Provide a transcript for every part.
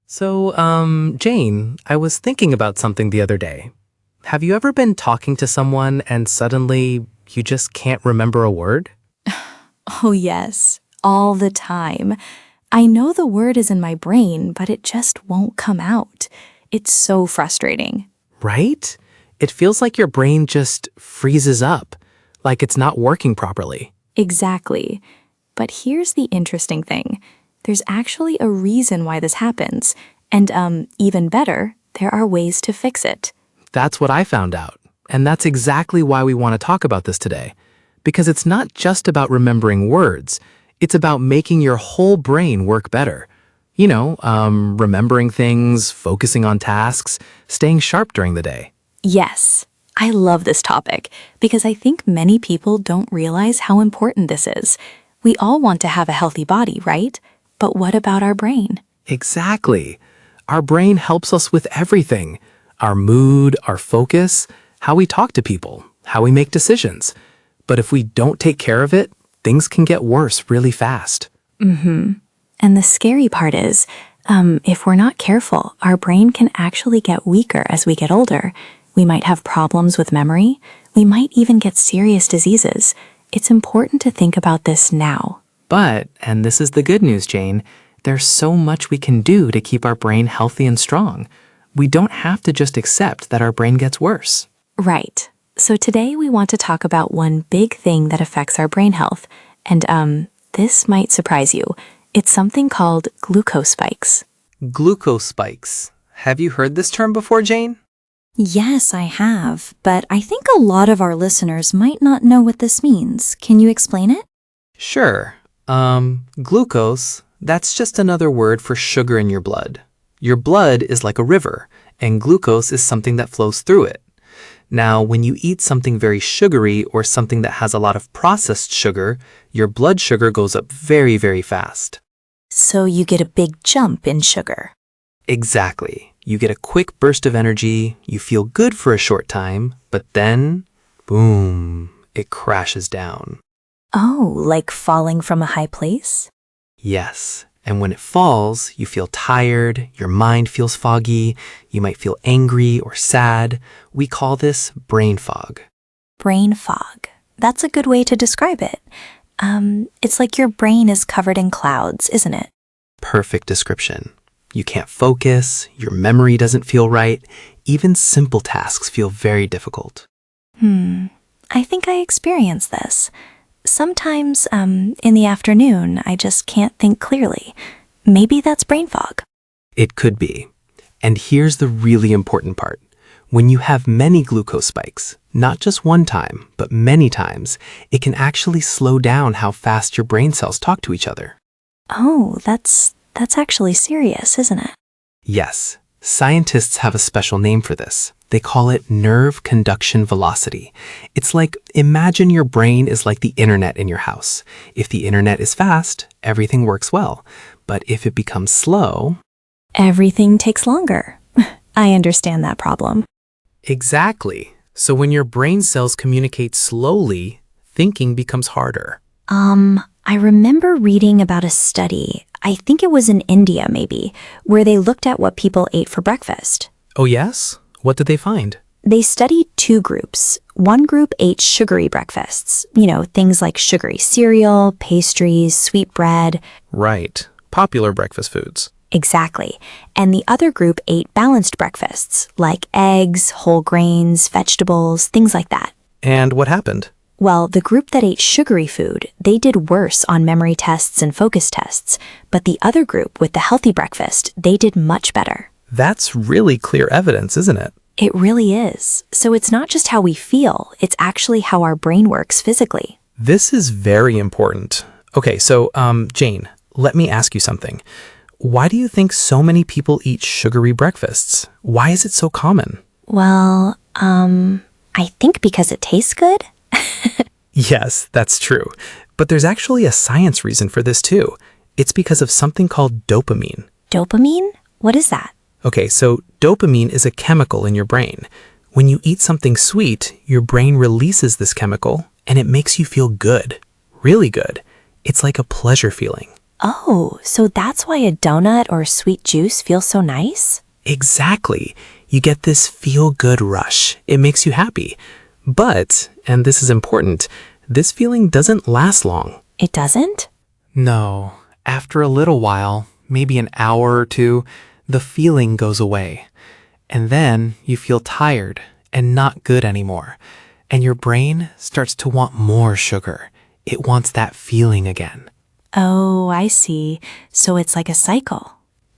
Jane, I was thinking about something the other day. Have you ever been talking to someone and suddenly you just can't remember a word? Oh, yes, all the time. I know the word is in my brain, but it just won't come out. It's so frustrating. Right? It feels like your brain just freezes up, like it's not working properly. Exactly. But here's the interesting thing. There's actually a reason why this happens. And, even better, there are ways to fix it. That's what I found out. And that's exactly why we want to talk about this today. Because it's not just about remembering words. It's about making your whole brain work better. Remembering things, focusing on tasks, staying sharp during the day. Yes, I love this topic because I think many people don't realize how important this is. We all want to have a healthy body, right? But what about our brain? Exactly. Our brain helps us with everything. Our mood, our focus, how we talk to people, how we make decisions. But if we don't take care of it, things can get worse really fast. And the scary part is, if we're not careful, our brain can actually get weaker as we get older. We might have problems with memory. We might even get serious diseases. It's important to think about this now. But, and this is the good news, Jane, there's so much we can do to keep our brain healthy and strong. We don't have to just accept that our brain gets worse. Right. So today we want to talk about one big thing that affects our brain health. And, this might surprise you. It's something called glucose spikes. Glucose spikes. Have you heard this term before, Jane? Yes, I have, but I think a lot of our listeners might not know what this means. Can you explain it? Sure. Glucose, that's just another word for sugar in your blood. Your blood is like a river, and glucose is something that flows through it. Now, when you eat something very sugary or something that has a lot of processed sugar, your blood sugar goes up very, very fast. So you get a big jump in sugar. Exactly. You get a quick burst of energy, you feel good for a short time, but then, boom, it crashes down. Oh, like falling from a high place? Yes, and when it falls, you feel tired, your mind feels foggy, you might feel angry or sad. We call this brain fog. Brain fog. That's a good way to describe it. It's like your brain is covered in clouds, isn't it? Perfect description. You can't focus, your memory doesn't feel right, even simple tasks feel very difficult. I think I experience this. Sometimes, in the afternoon, I just can't think clearly. Maybe that's brain fog. It could be. And here's the really important part. When you have many glucose spikes, not just one time, but many times, it can actually slow down how fast your brain cells talk to each other. Oh, that's actually serious, isn't it? Yes, scientists have a special name for this. They call it nerve conduction velocity. It's like, imagine your brain is like the internet in your house. If the internet is fast, everything works well. But if it becomes slow... Everything takes longer. I understand that problem. Exactly. So when your brain cells communicate slowly, thinking becomes harder. I remember reading about a study, I think it was in India maybe, where they looked at what people ate for breakfast. Oh yes? What did they find? They studied two groups. One group ate sugary breakfasts, things like sugary cereal, pastries, sweet bread. Right. Popular breakfast foods. Exactly. And the other group ate balanced breakfasts, like eggs, whole grains, vegetables, things like that. And what happened? Well, the group that ate sugary food, they did worse on memory tests and focus tests. But the other group with the healthy breakfast, they did much better. That's really clear evidence, isn't it? It really is. So it's not just how we feel, it's actually how our brain works physically. This is very important. Okay, so, Jane, let me ask you something. Why do you think so many people eat sugary breakfasts? Why is it so common? Well, I think because it tastes good. Yes, that's true. But there's actually a science reason for this too. It's because of something called dopamine. Dopamine? What is that? Okay, so dopamine is a chemical in your brain. When you eat something sweet, your brain releases this chemical and it makes you feel good, really good. It's like a pleasure feeling. Oh, so that's why a donut or sweet juice feels so nice? Exactly. You get this feel-good rush. It makes you happy. But, and this is important, this feeling doesn't last long. It doesn't? No. After a little while, maybe an hour or two, the feeling goes away. And then you feel tired and not good anymore. And your brain starts to want more sugar. It wants that feeling again. Oh, I see. So it's like a cycle.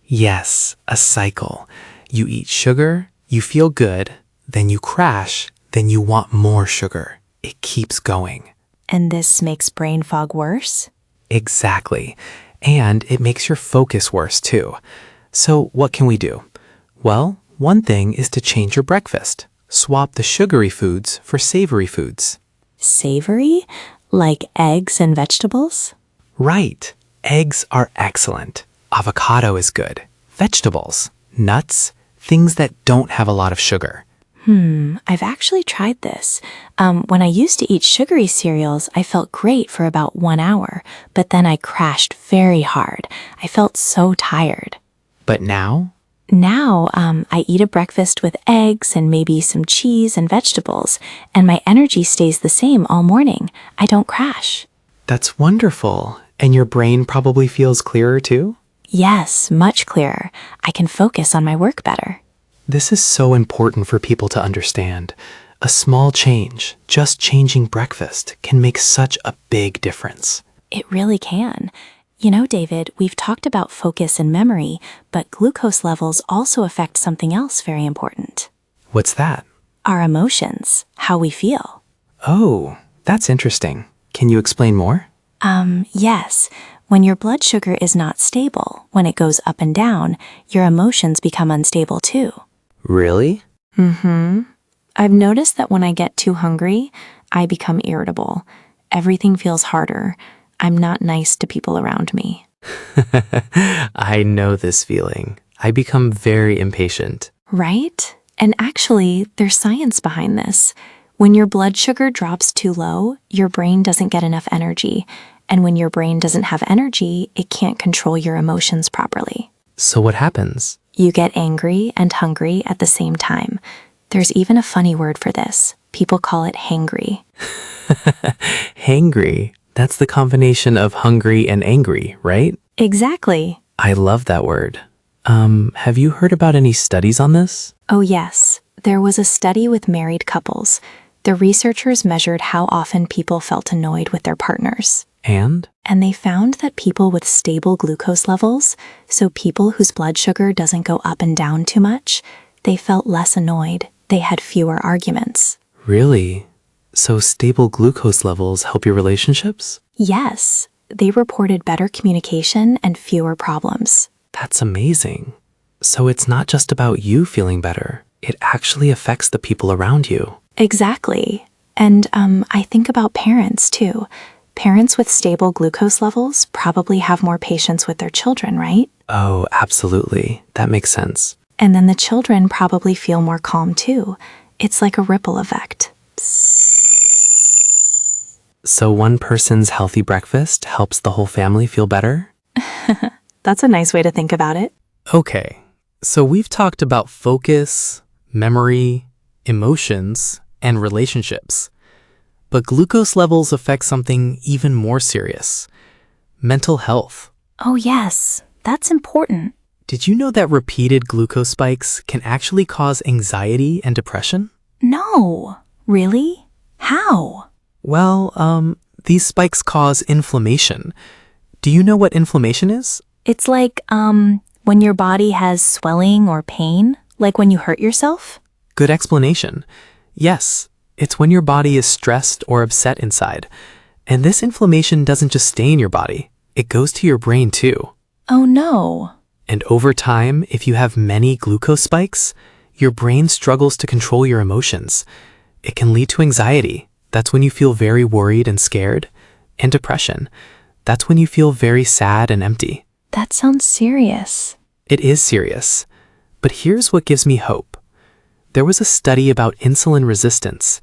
Yes, a cycle. You eat sugar, you feel good, then you crash, then you want more sugar. It keeps going. And this makes brain fog worse? Exactly. And it makes your focus worse too. So what can we do? Well, one thing is to change your breakfast. Swap the sugary foods for savory foods. Savory? Like eggs and vegetables? Right. Eggs are excellent. Avocado is good. Vegetables, nuts, things that don't have a lot of sugar. I've actually tried this. When I used to eat sugary cereals, I felt great for about 1 hour, but then I crashed very hard. I felt so tired. But now, Now, I eat a breakfast with eggs and maybe some cheese and vegetables, and my energy stays the same all morning. I don't crash. that's wonderful. And your brain probably feels clearer too? Yes, much clearer. I can focus on my work better. This is so important for people to understand. A small change, just changing breakfast, can make such a big difference. It really can. You know, David, we've talked about focus and memory, but glucose levels also affect something else very important. What's that? Our emotions, how we feel. Oh, that's interesting. Can you explain more? Yes. When your blood sugar is not stable, when it goes up and down, your emotions become unstable too. Really? I've noticed that when I get too hungry, I become irritable. Everything feels harder. I'm not nice to people around me. I know this feeling. I become very impatient. Right? And actually, there's science behind this. When your blood sugar drops too low, your brain doesn't get enough energy. And when your brain doesn't have energy, it can't control your emotions properly. So what happens? You get angry and hungry at the same time. There's even a funny word for this. People call it hangry. Hangry. That's the combination of hungry and angry, right? Exactly. I love that word. Have you heard about any studies on this? Oh, yes. There was a study with married couples. The researchers measured how often people felt annoyed with their partners. And? And they found that people with stable glucose levels, so people whose blood sugar doesn't go up and down too much, they felt less annoyed. They had fewer arguments. Really? So stable glucose levels help your relationships? Yes, they reported better communication and fewer problems. That's amazing. So it's not just about you feeling better. It actually affects the people around you. Exactly. And I think about parents too. Parents with stable glucose levels probably have more patience with their children, right? Oh, absolutely. That makes sense. And then the children probably feel more calm too. It's like a ripple effect. So one person's healthy breakfast helps the whole family feel better? That's a nice way to think about it. Okay, so we've talked about focus, memory, emotions, and relationships. But glucose levels affect something even more serious: mental health. Oh yes, that's important. Did you know that repeated glucose spikes can actually cause anxiety and depression? No. Really? How? Well, these spikes cause inflammation. Do you know what inflammation is? It's like, when your body has swelling or pain, like when you hurt yourself? Good explanation. Yes, it's when your body is stressed or upset inside. And this inflammation doesn't just stay in your body, it goes to your brain too. Oh no. And over time, if you have many glucose spikes, your brain struggles to control your emotions. It can lead to anxiety. That's when you feel very worried and scared. And depression. That's when you feel very sad and empty. That sounds serious. It is serious. But here's what gives me hope. There was a study about insulin resistance.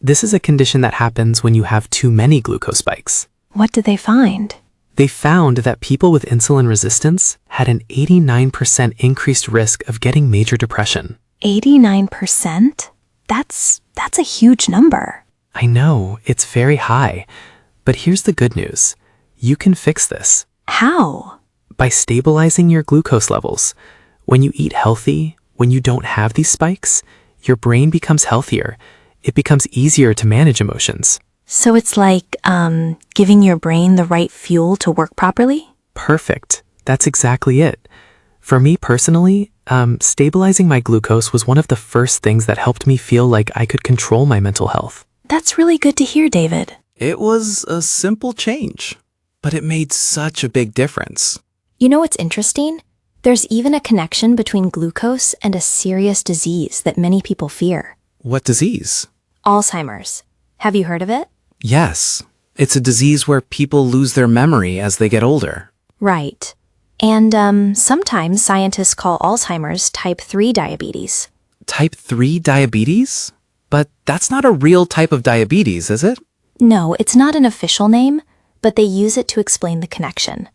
This is a condition that happens when you have too many glucose spikes. What did they find? They found that people with insulin resistance had an 89% increased risk of getting major depression. 89%? That's a huge number. I know, it's very high. But here's the good news. You can fix this. How? By stabilizing your glucose levels. When you eat healthy, when you don't have these spikes, your brain becomes healthier. It becomes easier to manage emotions. So it's like, giving your brain the right fuel to work properly? Perfect. That's exactly it. For me personally, stabilizing my glucose was one of the first things that helped me feel like I could control my mental health. That's really good to hear, David. It was a simple change, but it made such a big difference. You know what's interesting? There's even a connection between glucose and a serious disease that many people fear. What disease? Alzheimer's. Have you heard of it? Yes, it's a disease where people lose their memory as they get older. Right. And sometimes scientists call Alzheimer's type 3 diabetes. Type 3 diabetes? But that's not a real type of diabetes, is it? No, it's not an official name, but they use it to explain the connection.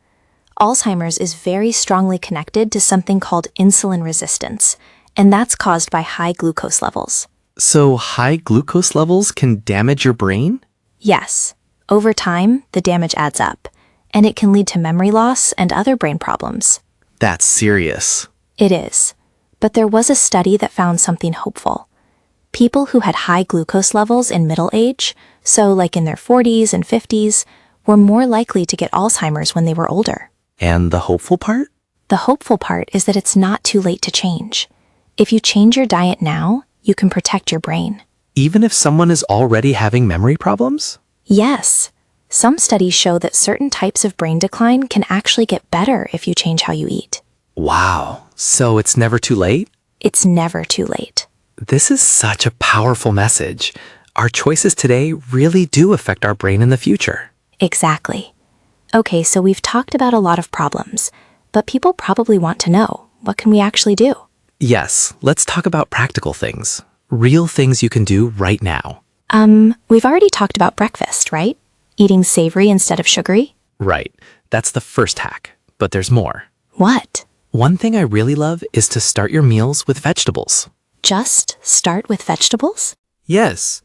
Alzheimer's is very strongly connected to something called insulin resistance, and that's caused by high glucose levels. So high glucose levels can damage your brain? Yes, over time, the damage adds up, and it can lead to memory loss and other brain problems. That's serious. It is, but there was a study that found something hopeful. People who had high glucose levels in middle age, so like in their 40s and 50s, were more likely to get Alzheimer's when they were older. And the hopeful part? The hopeful part is that it's not too late to change. If you change your diet now, you can protect your brain. Even if someone is already having memory problems? Yes, some studies show that certain types of brain decline can actually get better if you change how you eat. Wow, so it's never too late? It's never too late. This is such a powerful message. Our choices today really do affect our brain in the future. Exactly. Okay, so we've talked about a lot of problems, but people probably want to know, what can we actually do? Yes, let's talk about practical things. Real things you can do right now. We've already talked about breakfast, right? Eating savory instead of sugary? Right, that's the first hack, but there's more. What? One thing I really love is to start your meals with vegetables. Just start with vegetables? Yes.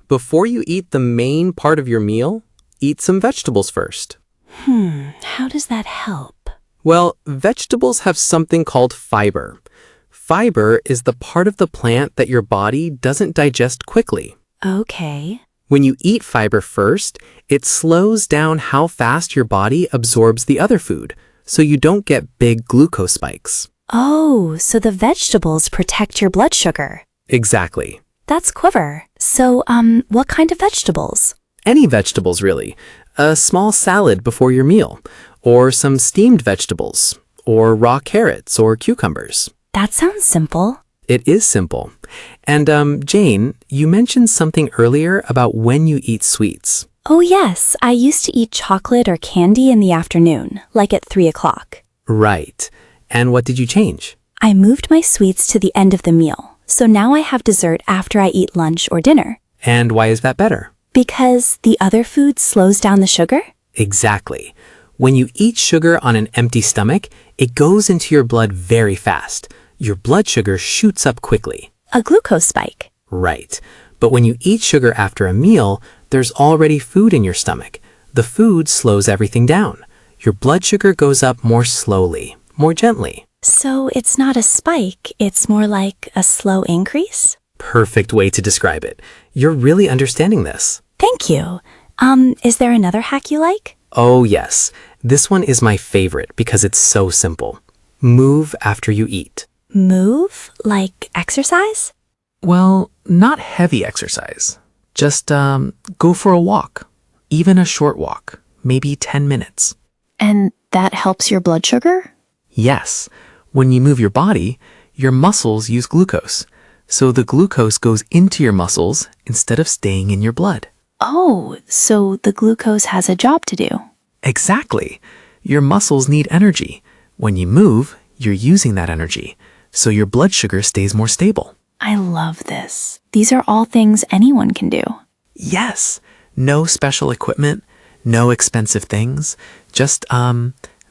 Before you eat the main part of your meal, eat some vegetables first. How does that help? Well, vegetables have something called fiber. Fiber is the part of the plant that your body doesn't digest quickly. Okay. When you eat fiber first, it slows down how fast your body absorbs the other food, so you don't get big glucose spikes. Oh, so the vegetables protect your blood sugar. Exactly. That's clever. So, what kind of vegetables? Any vegetables, really. A small salad before your meal, or some steamed vegetables, or raw carrots or cucumbers. That sounds simple. It is simple. And Jane, you mentioned something earlier about when you eat sweets. Oh yes, I used to eat chocolate or candy in the afternoon, like at 3 o'clock. Right. And what did you change? I moved my sweets to the end of the meal, so now I have dessert after I eat lunch or dinner. And why is that better? Because the other food slows down the sugar? Exactly. When you eat sugar on an empty stomach, it goes into your blood very fast. Your blood sugar shoots up quickly. A glucose spike. Right. But when you eat sugar after a meal, there's already food in your stomach. The food slows everything down. Your blood sugar goes up more slowly, more gently. So it's not a spike, it's more like a slow increase? Perfect way to describe it. You're really understanding this. Thank you. Is there another hack you like? Oh yes. This one is my favorite because it's so simple. Move after you eat. Move? Like exercise? Well, not heavy exercise. Just go for a walk. Even a short walk. Maybe 10 minutes. And that helps your blood sugar? Yes. When you move your body, your muscles use glucose. So the glucose goes into your muscles instead of staying in your blood. Oh, so the glucose has a job to do. Exactly. Your muscles need energy. When you move, you're using that energy. So your blood sugar stays more stable. I love this. These are all things anyone can do. Yes. No special equipment, no expensive things. Just,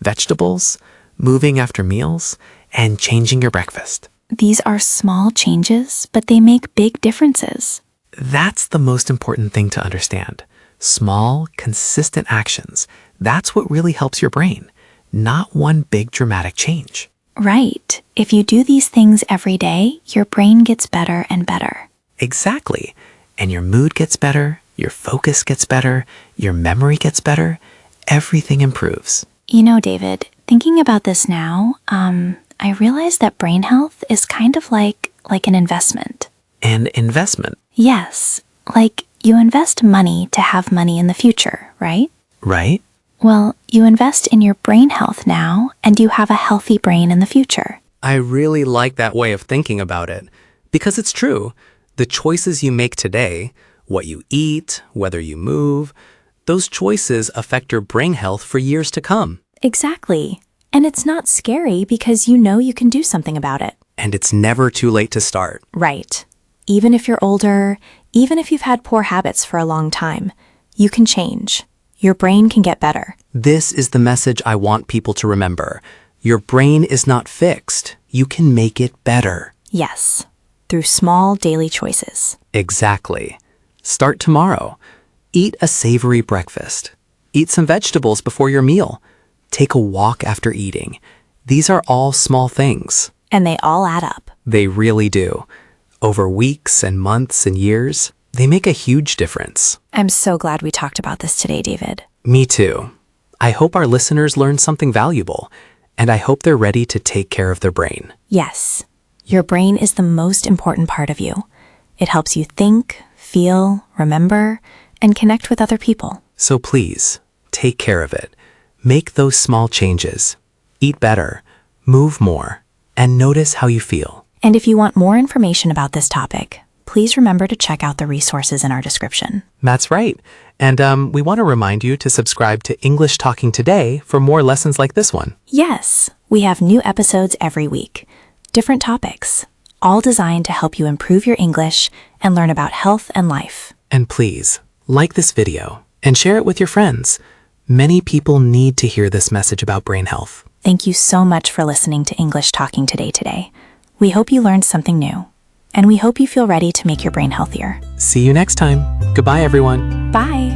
vegetables, moving after meals, and changing your breakfast. These are small changes, but they make big differences. That's the most important thing to understand. Small, consistent actions. That's what really helps your brain, not one big dramatic change. Right. If you do these things every day, your brain gets better and better. Exactly. And your mood gets better, your focus gets better, your memory gets better, everything improves. You know, David, thinking about this now, I realize that brain health is kind of like an investment. An investment, Yes, like you invest money to have money in the future, right? right? Well, you invest in your brain health now, and you have a healthy brain in the future. I really like that way of thinking about it because it's true. The choices you make today, what you eat, whether you move, those choices affect your brain health for years to come. Exactly. And it's not scary because you know you can do something about it. And it's never too late to start. Right. Even if you're older, even if you've had poor habits for a long time, you can change. Your brain can get better. This is the message I want people to remember. Your brain is not fixed. You can make it better. Yes, through small daily choices. Exactly. Start tomorrow. Eat a savory breakfast. Eat some vegetables before your meal. Take a walk after eating. These are all small things. And they all add up. They really do. Over weeks and months and years, they make a huge difference. I'm so glad we talked about this today, David. Me too. I hope our listeners learned something valuable, and I hope they're ready to take care of their brain. Yes, your brain is the most important part of you. It helps you think, feel, remember, and connect with other people. So please, take care of it. Make those small changes. Eat better, move more, and notice how you feel. And if you want more information about this topic, please remember to check out the resources in our description. That's right. And we want to remind you to subscribe to English Talking Today for more lessons like this one. Yes, we have new episodes every week, different topics, all designed to help you improve your English and learn about health and life. And please, like this video and share it with your friends. Many people need to hear this message about brain health. Thank you so much for listening to English Talking today. We hope you learned something new, and we hope you feel ready to make your brain healthier. See you next time. Goodbye, everyone. Bye!